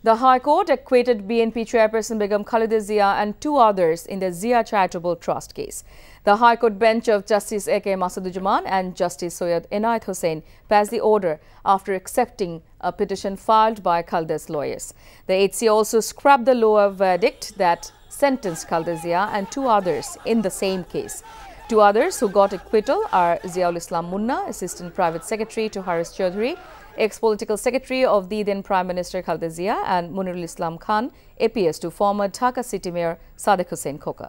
The High Court acquitted BNP chairperson Begum Khaleda Zia and 2 others in the Zia Charitable Trust case. The High Court bench of Justice A.K. Masaduzzaman and Justice Soyed Inayat Hussain passed the order after accepting a petition filed by Khaleda's lawyers. The HC also scrapped the lower verdict that sentenced Khaleda Zia and 2 others in the same case. 2 others who got acquittal are Ziaul Islam Munna, Assistant Private Secretary to Haris Chaudhry, ex-political secretary of the then Prime Minister Khaleda Zia, and Munirul Islam Khan, APS to former Dhaka City Mayor Sadiq Hussain Khoka.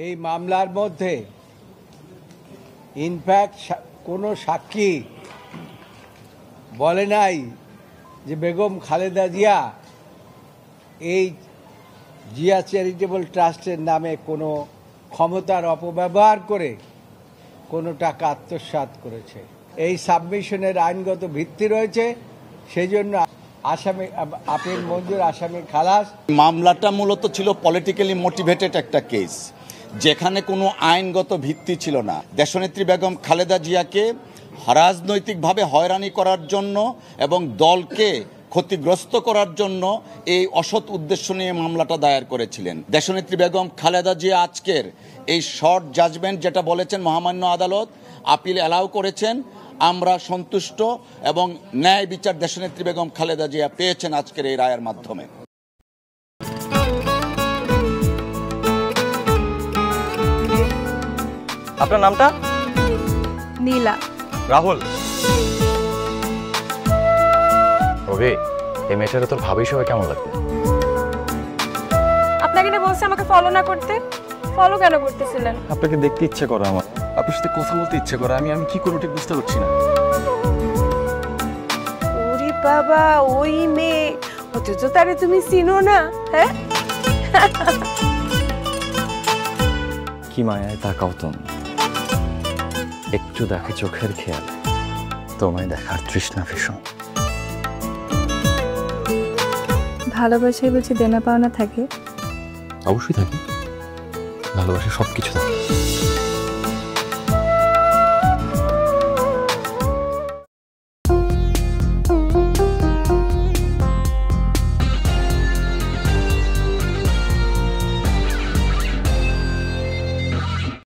এই মামলার মধ্যে in fact কোনো সাক্ষী বলে নাই যে বেগম খালেদা জিয়া এই Zia charitable ট্রাস্টের নামে কোনো ক্ষমতার অপব্যবহার করে কোনো টাকা আত্মসাৎ করেছে। এই সাবমিশনের আইনগত ভিত্তি রয়েছে, সেজন্য আসামি আপিল মঞ্জুর, আসামি খালাস। মামলাটা মূলত ছিল পলিটিক্যালি মোটিভেটেড একটা কেস, যেখানে কোনো আইনগত ভিত্তি ছিল না। দেশনেত্রী বেগম খালেদা জিয়াকে রাজনৈতিকভাবে হয়রানি করার জন্য এবং দলকে ক্ষতিগ্রস্ত করার জন্য এই অসৎ উদ্দেশ্য নিয়ে মামলাটা দায়ের করেছিলেন। দেশনেত্রী বেগম খালেদা জিয়া আজকের এই শর্ট জাজমেন্ট যেটা বলেছেন মহামান্য আদালত আপিল অ্যালাউ করেছেন, আমরা সন্তুষ্ট এবং ন্যায় বিচার দেশনেত্রী বেগম খালেদা জিয়া পেয়েছেন আজকের এই রায়ের মাধ্যমে। আপনার নামটা? নীলা। রাহুল। রবি, এই মেয়েটারে তোর ভাবি সবাই কেমন লাগবে? আপনাকে না বলছে আমাকে ফলো না করতে? ফলো কেন করতেছিলেন? আপনাকে দেখতে ইচ্ছে করে আমার, আপনার সাথে কথা বলতে ইচ্ছে করে, আমি কি করব ঠিক বুঝতে পারছি না। ওরে বাবা, ওই মেয়ে, অথচ তারে তুমি চিনো না? হ্যাঁ, কি মায়ায় তাকাও তুমি, একটু দেখে চোখের খেয়াল, তোমায় দেখার তৃষ্ণা ভীষণ। ভালোবাসায় বলছি দেনা পাওনা থাকে? অবশ্যই থাকে, ভালোবাসা সবকিছু থাকে।